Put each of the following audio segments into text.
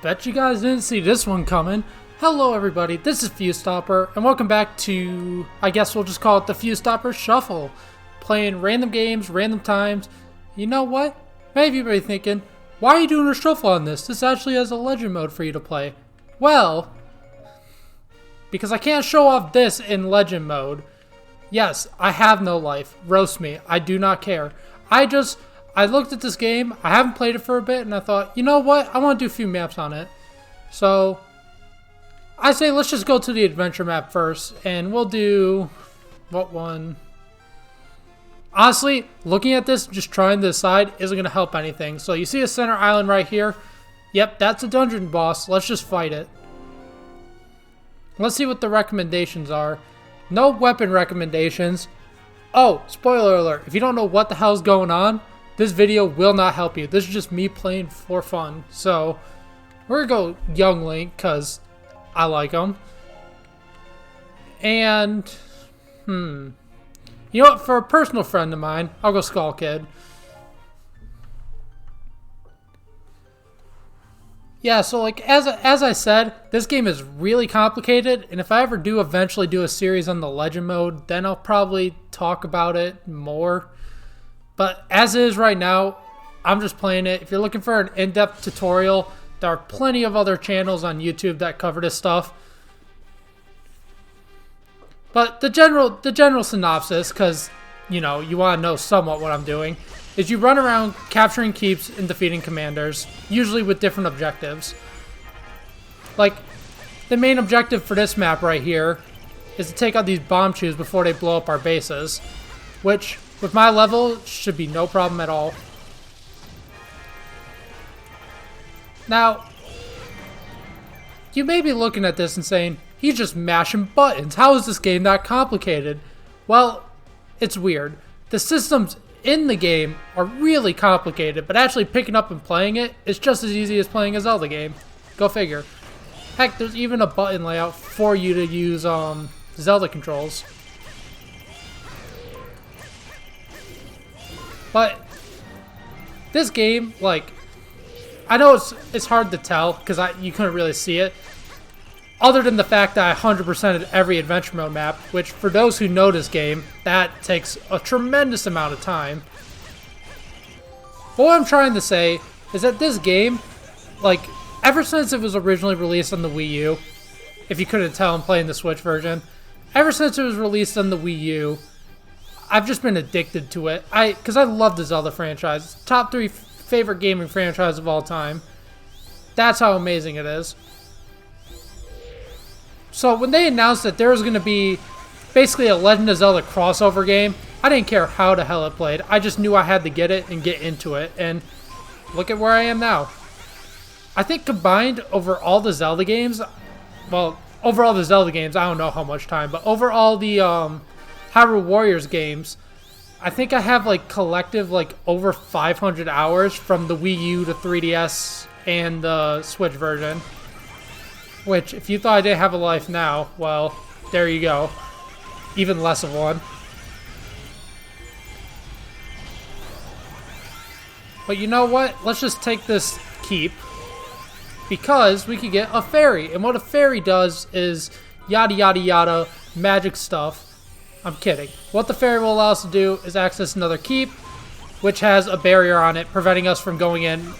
Bet you guys didn't see this one coming. Hello everybody, this is Fuse Stopper, and welcome back to, I guess we'll just call it the Fuse Stopper Shuffle. Playing random games, random times. You know what? Maybe you'll be thinking, why are you doing a shuffle on this? This actually has a legend mode for you to play. Well, because I can't show off this in legend mode. Yes, I have no life. Roast me. I do not care. I looked at this game, I haven't played it for a bit, and I thought, you know what? I want to do a few maps on it. So, I say let's just go to the adventure map first, and we'll do... what one? Honestly, looking at this, just trying to decide isn't going to help anything. So you see a center island right here? Yep, that's a dungeon boss. Let's just fight it. Let's see what the recommendations are. No weapon recommendations. Oh, spoiler alert. If you don't know what the hell's going on, this video will not help you. This is just me playing for fun. So, we're going to go Young Link, because I like him. And, you know what? For a personal friend of mine, I'll go Skull Kid. Yeah, so like, as I said, this game is really complicated, and if I ever do eventually do a series on the legend mode, then I'll probably talk about it more. But as is right now, I'm just playing it. If you're looking for an in-depth tutorial, there are plenty of other channels on YouTube that cover this stuff. But the general synopsis, because, you know, you want to know somewhat what I'm doing, is you run around capturing keeps and defeating commanders, usually with different objectives. Like, the main objective for this map right here is to take out these bomb chews before they blow up our bases, which, with my level, should be no problem at all. Now, you may be looking at this and saying, he's just mashing buttons. How is this game that complicated? Well, it's weird. The systems in the game are really complicated, but actually picking up and playing it is just as easy as playing a Zelda game. Go figure. Heck, there's even a button layout for you to use Zelda controls. But this game, like, I know it's hard to tell because you couldn't really see it, other than the fact that I 100%ed every adventure mode map, which for those who know this game, that takes a tremendous amount of time. But what I'm trying to say is that this game, like, ever since it was originally released on the Wii U, if you couldn't tell I'm playing the Switch version, ever since it was released on the Wii U, I've just been addicted to it. Because I love the Zelda franchise. Top 3 favorite gaming franchise of all time. That's how amazing it is. So when they announced that there was going to be basically a Legend of Zelda crossover game, I didn't care how the hell it played. I just knew I had to get it and get into it. And look at where I am now. I think combined over all the Zelda games, well, overall the Zelda games, I don't know how much time, but overall the Hyrule Warriors games, I think I have like collective like over 500 hours from the Wii U to 3DS and the Switch version. Which, if you thought I didn't have a life now, well, there you go. Even less of one. But you know what? Let's just take this keep. Because we could get a fairy. And what a fairy does is yada yada yada magic stuff. I'm kidding. What the fairy will allow us to do is access another keep, which has a barrier on it, preventing us from going in.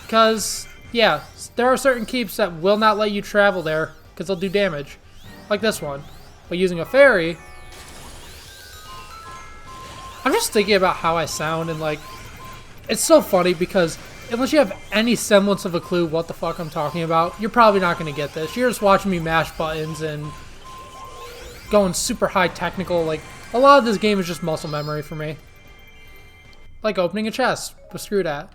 Because, yeah, there are certain keeps that will not let you travel there, because they'll do damage. Like this one. But using a fairy, I'm just thinking about how I sound, and like, it's so funny because unless you have any semblance of a clue what the fuck I'm talking about, you're probably not going to get this. You're just watching me mash buttons and going super high technical. Like, a lot of this game is just muscle memory for me. Like opening a chest, but screw that.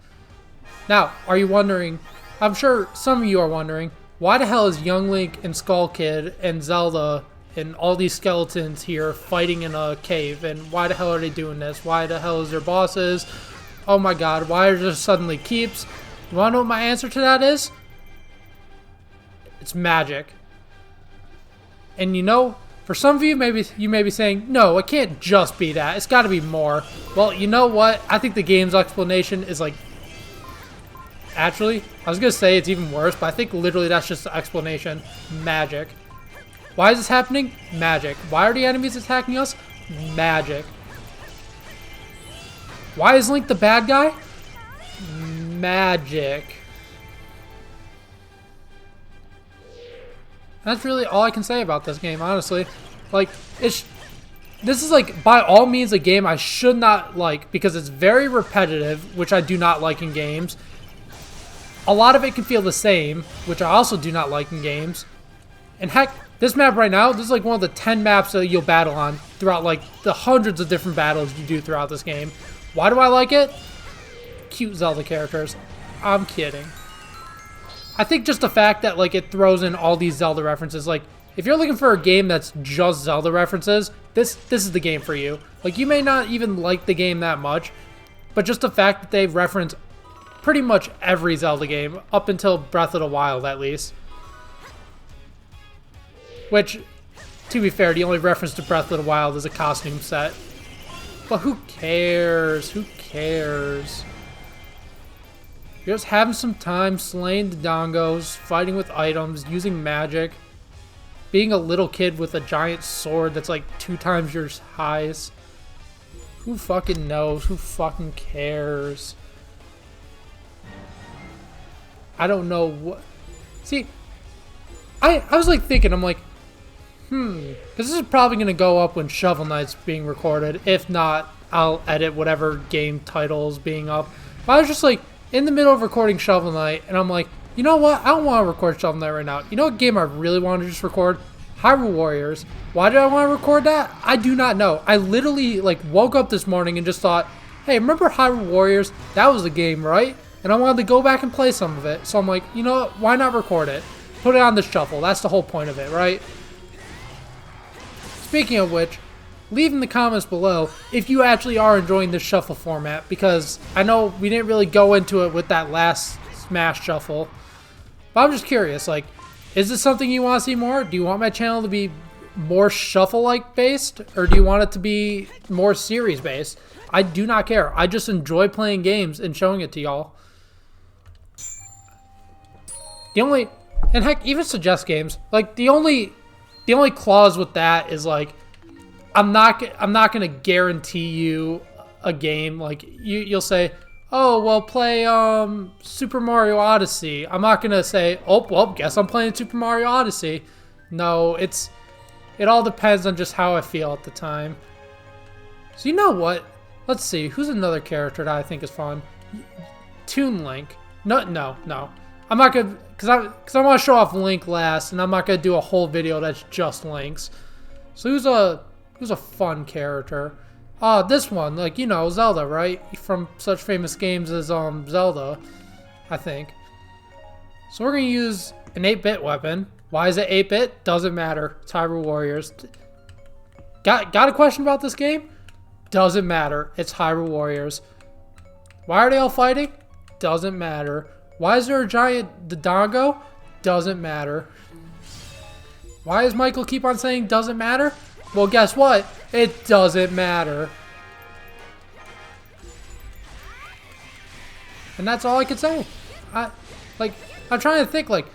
Now, are you wondering, I'm sure some of you are wondering, why the hell is Young Link and Skull Kid and Zelda and all these skeletons here fighting in a cave, and why the hell are they doing this? Why the hell is there bosses? Oh my god, why are there suddenly keeps? You wanna know what my answer to that is? It's magic. And you know, for some of you, maybe you may be saying, no, it can't just be that. It's gotta be more. Well, you know what? I think the game's explanation is like Actually, I was gonna say it's even worse, but I think literally that's just the explanation. Magic. Why is this happening? Magic. Why are the enemies attacking us? Magic. Why is Link the bad guy? Magic. That's really all I can say about this game, honestly. Like, this is like, by all means, a game I should not like because it's very repetitive, which I do not like in games. A lot of it can feel the same, which I also do not like in games. And heck, this map right now, this is like one of the 10 maps that you'll battle on throughout like the hundreds of different battles you do throughout this game. Why do I like it? Cute Zelda characters. I'm kidding. I think just the fact that like it throws in all these Zelda references, like if you're looking for a game that's just Zelda references, this is the game for you. Like you may not even like the game that much, but just the fact that they reference pretty much every Zelda game up until Breath of the Wild at least. Which, to be fair, the only reference to Breath of the Wild is a costume set. But who cares? Who cares? You're just having some time slaying the dongos, fighting with items, using magic, being a little kid with a giant sword that's like 2 times your size. Who fucking knows? Who fucking cares? I don't know what... See, I was like thinking, I'm like, because this is probably going to go up when Shovel Knight's being recorded. If not, I'll edit whatever game title is being up. But I was just like, in the middle of recording Shovel Knight, and I'm like, you know what? I don't want to record Shovel Knight right now. You know what game I really wanted to just record? Hyrule Warriors. Why did I want to record that? I do not know. I literally like woke up this morning and just thought, hey, remember Hyrule Warriors? That was a game, right? And I wanted to go back and play some of it. So I'm like, you know what? Why not record it? Put it on the shuffle. That's the whole point of it, right? Speaking of which, leave in the comments below if you actually are enjoying this shuffle format, because I know we didn't really go into it with that last Smash shuffle. But I'm just curious, like, is this something you want to see more? Do you want my channel to be more shuffle-like based, or do you want it to be more series based? I do not care. I just enjoy playing games and showing it to y'all. And heck, even suggest games. Like the only clause with that is like, I'm not gonna guarantee you a game. Like you'll say, oh well, play Super Mario Odyssey. I'm not gonna say, oh well, guess I'm playing Super Mario Odyssey. No, it all depends on just how I feel at the time. So you know what? Let's see, who's another character that I think is fun? Toon Link. No. I'm not gonna, cause I want to show off Link last, and I'm not gonna do a whole video that's just Link's. So who's a fun character? This one, like, you know, Zelda, right? From such famous games as Zelda, I think. So we're gonna use an 8-bit weapon. Why is it 8-bit? Doesn't matter. It's Hyrule Warriors. Got a question about this game? Doesn't matter. It's Hyrule Warriors. Why are they all fighting? Doesn't matter. Why is there a giant Dodongo? Doesn't matter. Why does Michael keep on saying doesn't matter? Well, guess what? It doesn't matter. And that's all I could say. I'm trying to think, like,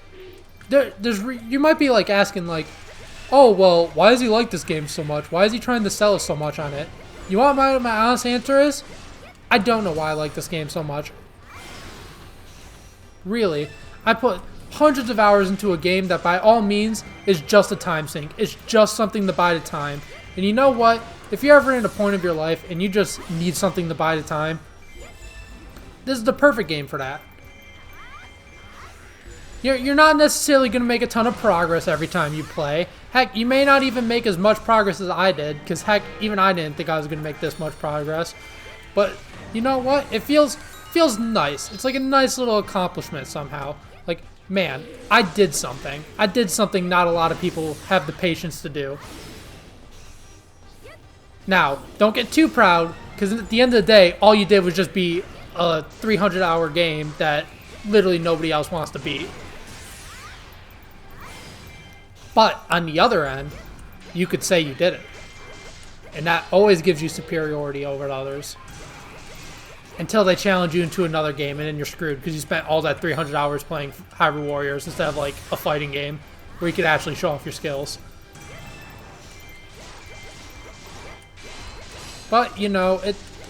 you might be like asking, like, oh well, why does he like this game so much? Why is he trying to sell us so much on it? You want my honest answer is, I don't know why I like this game so much. Really, I put hundreds of hours into a game that by all means is just a time sink. It's just something to buy the time. And you know what? If you're ever in a point of your life and you just need something to buy the time, this is the perfect game for that. You're not necessarily going to make a ton of progress every time you play. Heck, you may not even make as much progress as I did, because heck, even I didn't think I was going to make this much progress. But you know what? It feels nice. It's like a nice little accomplishment somehow. Like, man, I did something. I did something not a lot of people have the patience to do. Now, don't get too proud, because at the end of the day, all you did was just be a 300-hour game that literally nobody else wants to beat. But on the other end, you could say you did it. And that always gives you superiority over others. until they challenge you into another game, and then you're screwed because you spent all that 300 hours playing Hyrule Warriors instead of like a fighting game where you could actually show off your skills. But, you know,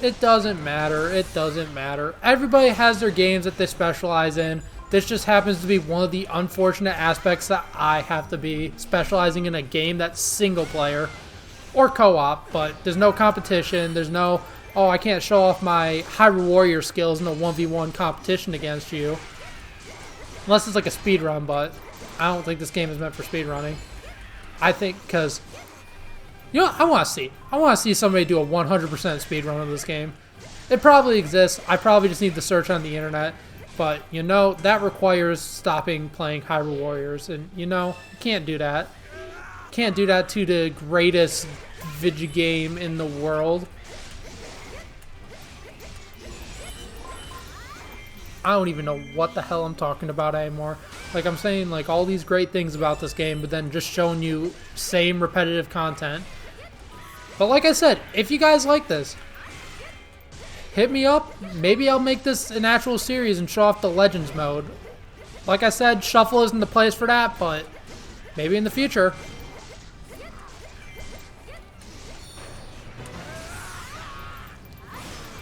it doesn't matter. It doesn't matter. Everybody has their games that they specialize in. This just happens to be one of the unfortunate aspects that I have to be specializing in a game that's single player or co-op, but there's no competition. There's no, oh, I can't show off my Hyrule Warrior skills in a 1v1 competition against you. Unless it's like a speed run, but I don't think this game is meant for speed running. I think because, you know, I want to see somebody do a 100% speed run of this game. It probably exists. I probably just need to search on the internet. But, you know, that requires stopping playing Hyrule Warriors. And, you know, you can't do that. Can't do that to the greatest video game in the world. I don't even know what the hell I'm talking about anymore. Like, I'm saying, like, all these great things about this game, but then just showing you same repetitive content. But like I said, if you guys like this, hit me up. Maybe I'll make this an actual series and show off the Legends mode. Like I said, Shuffle isn't the place for that, but maybe in the future.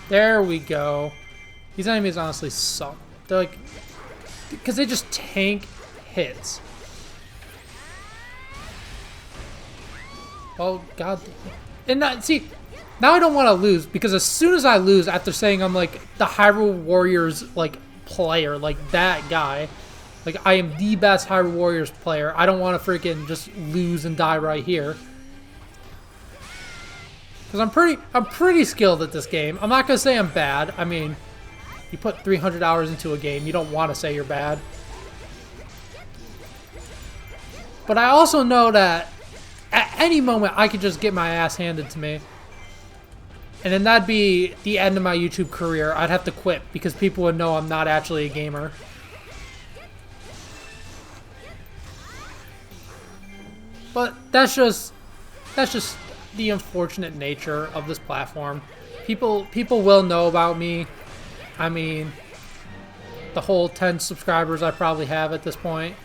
There we go. These enemies honestly suck. They're like, because they just tank hits. Oh, God. And see, now I don't want to lose, because as soon as I lose after saying I'm like the Hyrule Warriors like player, like that guy, like I am the best Hyrule Warriors player, I don't want to freaking just lose and die right here. Because I'm pretty skilled at this game. I'm not gonna say I'm bad. I mean, you put 300 hours into a game, you don't want to say you're bad. But I also know that at any moment I could just get my ass handed to me. And then that'd be the end of my YouTube career. I'd have to quit because people would know I'm not actually a gamer. But that's just the unfortunate nature of this platform. People will know about me. I mean, the whole 10 subscribers I probably have at this point.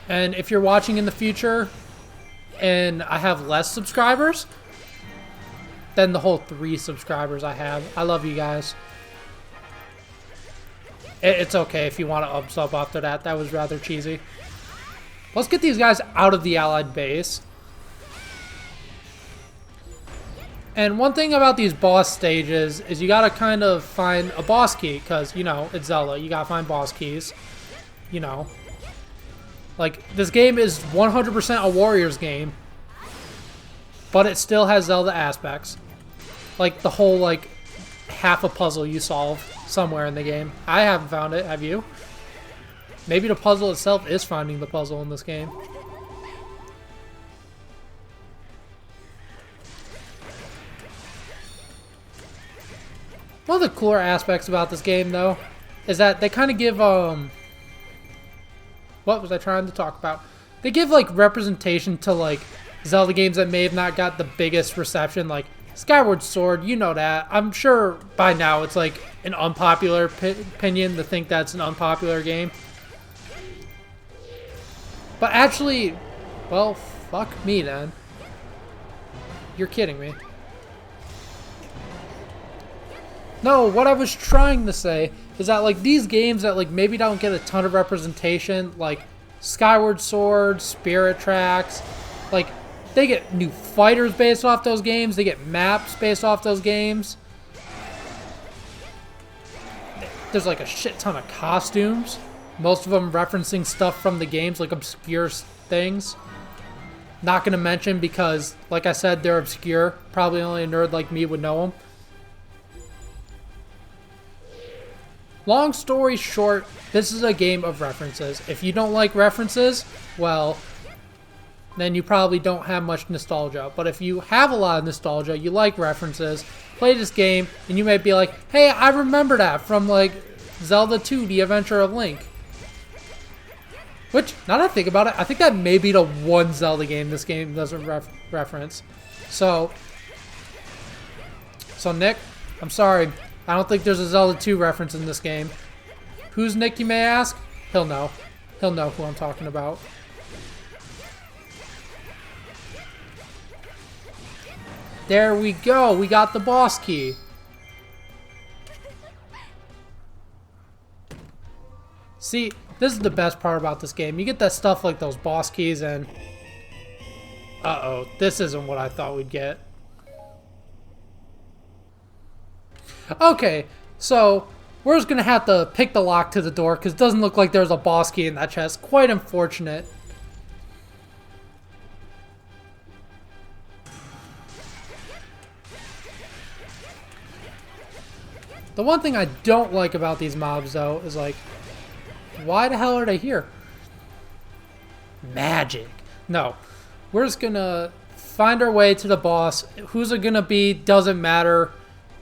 And if you're watching in the future and I have less subscribers than the whole 3 subscribers I have, I love you guys. It's okay if you want to unsub after that. That was rather cheesy. Let's get these guys out of the allied base. And one thing about these boss stages is you gotta kind of find a boss key, because, you know, it's Zelda. You gotta find boss keys. You know. Like, this game is 100% a Warriors game, but it still has Zelda aspects. Like, the whole, like, half a puzzle you solve somewhere in the game. I haven't found it. Have you? Maybe the puzzle itself is finding the puzzle in this game. One of the cooler aspects about this game, though, is that they kind of give, what was I trying to talk about? They give, like, representation to, like, Zelda games that may have not got the biggest reception, like Skyward Sword, you know that. I'm sure by now it's, like, an unpopular opinion to think that's an unpopular game. But actually, well, fuck me then. You're kidding me. No, what I was trying to say is that, like, these games that, like, maybe don't get a ton of representation, like Skyward Sword, Spirit Tracks, like, they get new fighters based off those games, they get maps based off those games. There's, like, a shit ton of costumes, most of them referencing stuff from the games, like obscure things. Not gonna mention because, like I said, they're obscure. Probably only a nerd like me would know them. Long story short, this is a game of references. If you don't like references, well, then you probably don't have much nostalgia. But if you have a lot of nostalgia, you like references, play this game, and you may be like, hey, I remember that from, like, Zelda 2, The Adventure of Link. Which, now that I think about it, I think that may be the one Zelda game this game doesn't reference. So, So Nick, I'm sorry. I don't think there's a Zelda 2 reference in this game. Who's Nick, you may ask? He'll know. He'll know who I'm talking about. There we go. We got the boss key. See, this is the best part about this game. You get that stuff like those boss keys and... Uh-oh. This isn't what I thought we'd get. Okay, so we're just going to have to pick the lock to the door because it doesn't look like there's a boss key in that chest. Quite unfortunate. The one thing I don't like about these mobs, though, is like, why the hell are they here? Magic. No. We're just gonna find our way to the boss. Who's it gonna be doesn't matter.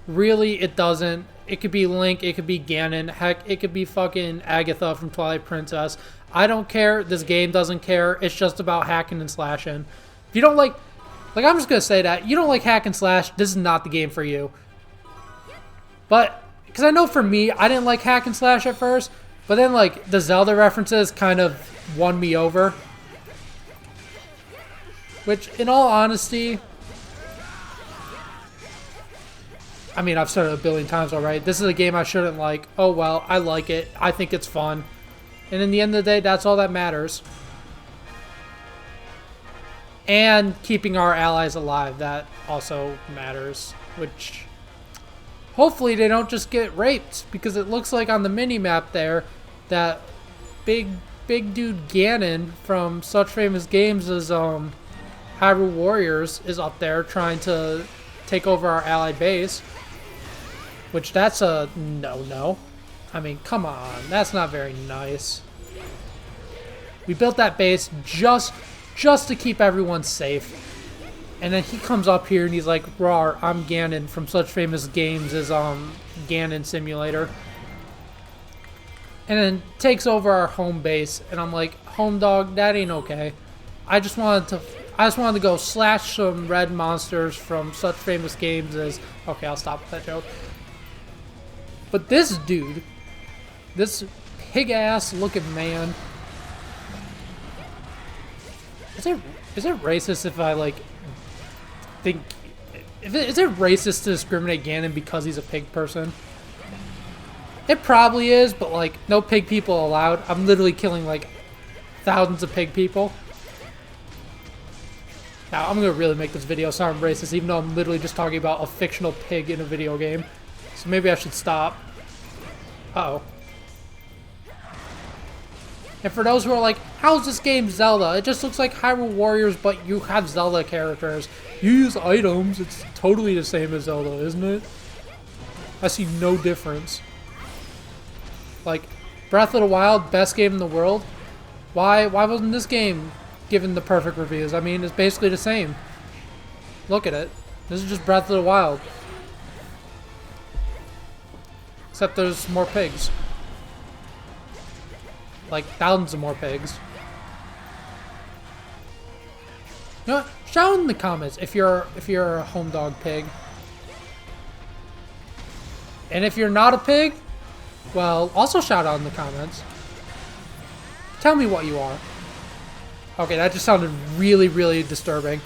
Really, it doesn't. It could be Link, it could be Ganon, heck, it could be fucking Agatha from Twilight Princess. I don't care. This game doesn't care. It's just about hacking and slashing. If you don't like I'm just gonna say that. You don't like hack and slash, this is not the game for you. But, because I know for me, I didn't like hack and slash at first, but then, like, the Zelda references kind of won me over. Which, in all honesty, I mean, I've said it a billion times already. This is a game I shouldn't like. Oh, well, I like it. I think it's fun. And in the end of the day, that's all that matters. And keeping our allies alive, that also matters. Which... hopefully they don't just get raped, because it looks like on the mini-map there that big dude Ganon from such famous games as Hyrule Warriors is up there trying to take over our allied base. Which that's a no-no. I mean, come on. That's not very nice. We built that base just to keep everyone safe. And then he comes up here and he's like, "Rawr, I'm Ganon from such famous games as Ganon Simulator." And then takes over our home base, and I'm like, "Home dog, that ain't okay." I just wanted to go slash some red monsters from such famous games as... okay, I'll stop with that joke. But this dude, this pig-ass looking man... Is it racist if I, like... is it racist to discriminate Ganon because he's a pig person? It probably is, but like, no pig people allowed. I'm literally killing like thousands of pig people. Now, I'm gonna really make this video sound racist, even though I'm literally just talking about a fictional pig in a video game. So maybe I should stop. Uh-oh. And for those who are like, how's this game Zelda? It just looks like Hyrule Warriors, but you have Zelda characters. You use items. It's totally the same as Zelda, isn't it? I see no difference. Like, Breath of the Wild, best game in the world. Why wasn't this game given the perfect reviews? I mean, it's basically the same. Look at it. This is just Breath of the Wild. Except there's more pigs. Like, thousands of more pigs. You know what? Shout in the comments if you're a home dog pig. And if you're not a pig, well, also shout out in the comments. Tell me what you are. Okay, that just sounded really, really disturbing.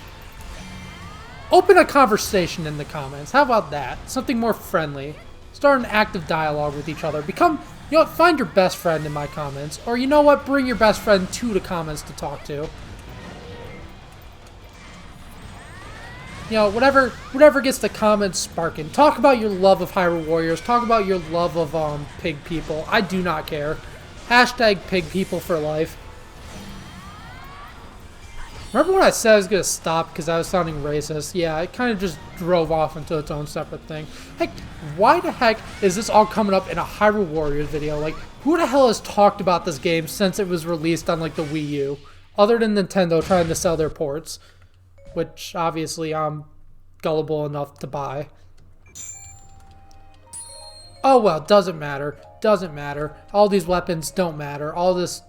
Open a conversation in the comments. How about that? Something more friendly. Start an active dialogue with each other. Become... you know what? Find your best friend in my comments. Or you know what? Bring your best friend to the comments to talk to. You know, whatever gets the comments sparking. Talk about your love of Hyrule Warriors. Talk about your love of pig people. I do not care. Hashtag pig people for life. Remember when I said I was going to stop because I was sounding racist? Yeah, it kind of just drove off into its own separate thing. Heck, why the heck is this all coming up in a Hyrule Warriors video? Like, who the hell has talked about this game since it was released on, like, the Wii U? Other than Nintendo trying to sell their ports. Which, obviously, I'm gullible enough to buy. Oh, well, doesn't matter. Doesn't matter. All these weapons don't matter. All this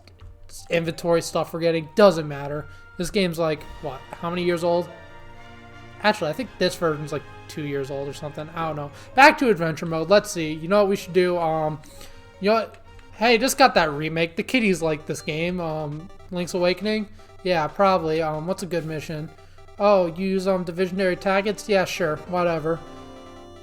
inventory stuff we're getting doesn't matter. This game's like, what, how many years old? Actually, I think this version's like 2 years old or something. I don't know. Back to adventure mode. Let's see. You know what we should do? You know what? Hey, just got that remake. The kiddies like this game. Link's Awakening. Yeah, probably. What's a good mission? Oh, use divisionary targets? Yeah, sure. Whatever.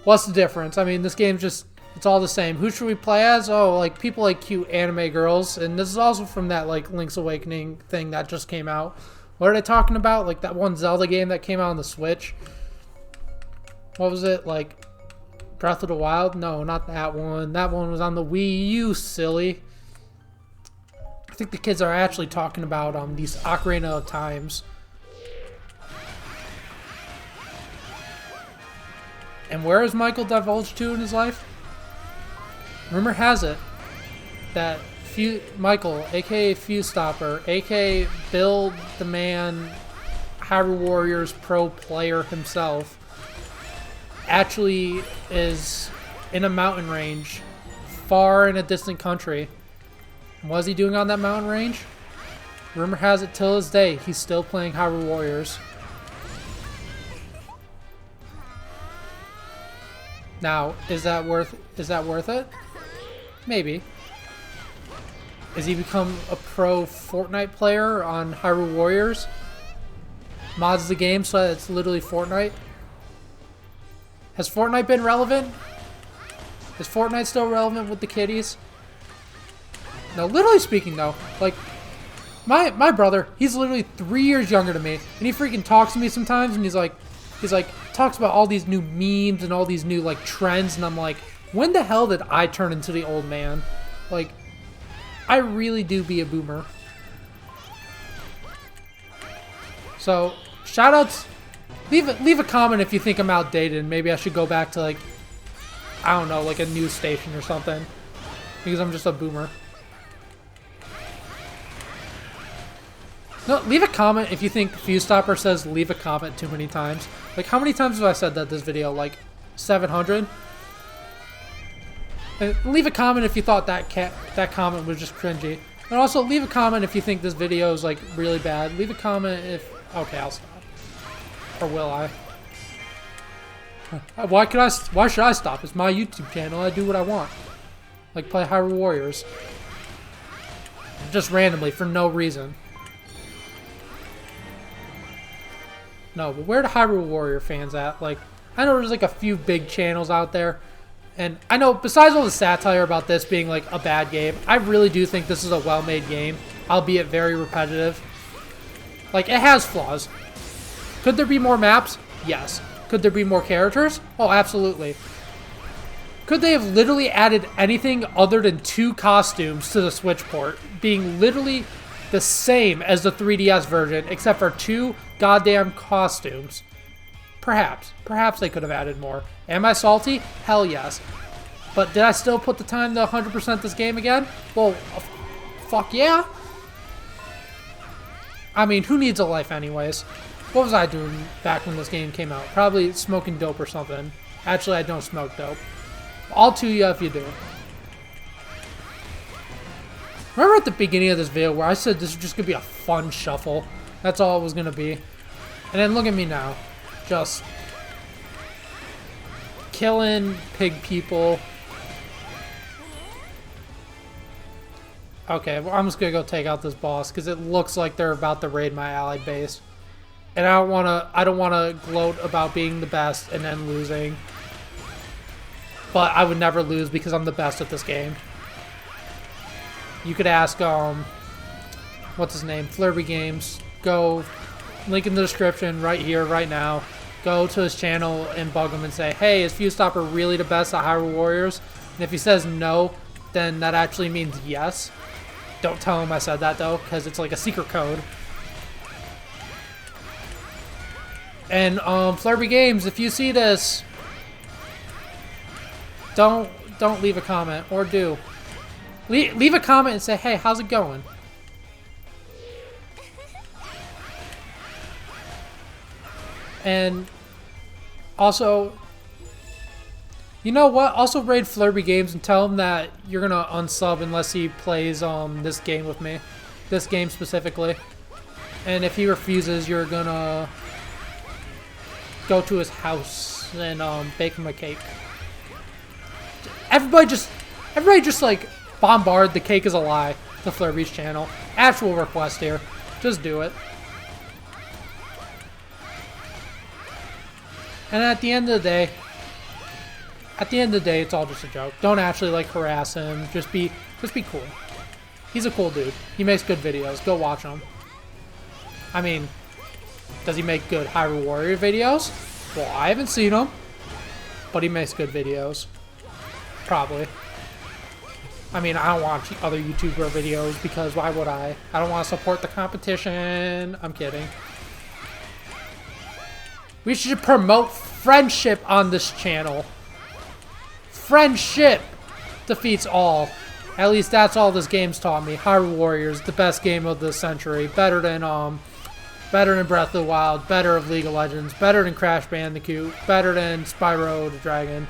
What's the difference? I mean, this game's just, it's all the same. Who should we play as? Oh, like people like cute anime girls. And this is also from that like Link's Awakening thing that just came out. What are they talking about? Like that one Zelda game that came out on the Switch. What was it? Like Breath of the Wild? No, not that one. That one was on the Wii U, silly. I think the kids are actually talking about these Ocarina of Times. And where is Michael divulged to in his life? Rumor has it that Michael, aka Fuse Stopper, aka Bill the Man, Hyrule Warriors pro player himself, actually is in a mountain range far in a distant country. And what is he doing on that mountain range? Rumor has it till this day he's still playing Hyrule Warriors. Now, is that worth it? Maybe. Has he become a pro Fortnite player on Hyrule Warriors? Mods the game so that it's literally Fortnite? Has Fortnite been relevant? Is Fortnite still relevant with the kiddies? No, literally speaking though, like, my brother, he's literally 3 years younger than me, and he freaking talks to me sometimes, and he's like, talks about all these new memes and all these new, like, trends, and I'm like, when the hell did I turn into the old man? Like, I really do be a boomer. So, shoutouts. Leave a comment if you think I'm outdated, and maybe I should go back to, like, I don't know, like a news station or something, because I'm just a boomer. No, leave a comment if you think Fuse Stopper says leave a comment too many times. Like, how many times have I said that this video? Like, 700? And leave a comment if you thought that comment was just cringy. And also, leave a comment if you think this video is, like, really bad. Leave a comment if... Okay, I'll stop. Or will I? Why should I stop? It's my YouTube channel. I do what I want. Like, play Hyrule Warriors. Just randomly, for no reason. No, but where are the Hyrule Warrior fans at? Like, I know there's like a few big channels out there, and I know besides all the satire about this being like a bad game, I really do think this is a well-made game, albeit very repetitive. Like, it has flaws. Could there be more maps? Yes. Could there be more characters? Oh, absolutely. Could they have literally added anything other than 2 costumes to the Switch port, being literally the same as the 3DS version, except for 2 goddamn costumes? Perhaps. Perhaps they could have added more. Am I salty? Hell yes. But did I still put the time to 100% this game again? Well, fuck yeah. I mean, who needs a life anyways? What was I doing back when this game came out? Probably smoking dope or something. Actually, I don't smoke dope. I'll to you if you do. Remember at the beginning of this video where I said this was just going to be a fun shuffle? That's all it was going to be. And then look at me now. Just killing pig people. Okay, well, I'm just going to go take out this boss because it looks like they're about to raid my allied base. And I don't want to gloat about being the best and then losing. But I would never lose because I'm the best at this game. You could ask, what's his name? Flurby Games. Go, link in the description right here, right now. Go to his channel and bug him and say, hey, is Fuse Stopper really the best at Hyrule Warriors? And if he says no, then that actually means yes. Don't tell him I said that, though, because it's like a secret code. And, Flurby Games, if you see this, don't leave a comment, or do. Leave a comment and say, hey, how's it going? And also, you know what? Also raid Flurby Games and tell him that you're gonna unsub unless he plays this game with me. This game specifically. And if he refuses, you're gonna go to his house and bake him a cake. Everybody just like bombard the cake is a lie. The Flurby's channel. Actual request here. Just do it. And at the end of the day, it's all just a joke. Don't actually like harass him. Just be cool. He's a cool dude. He makes good videos. Go watch him. I mean, does he make good Hyrule Warrior videos? Well, I haven't seen him, but he makes good videos. Probably. I mean, I don't watch other YouTuber videos because why would I? I don't want to support the competition. I'm kidding. We should promote friendship on this channel. Friendship defeats all. At least that's all this game's taught me. Hyrule Warriors, the best game of the century. Better than Breath of the Wild, better of League of Legends, better than Crash Bandicoot, better than Spyro the Dragon,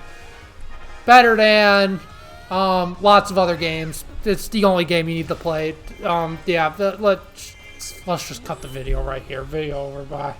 better than lots of other games. It's the only game you need to play. Yeah, let's just cut the video right here. Video over, bye.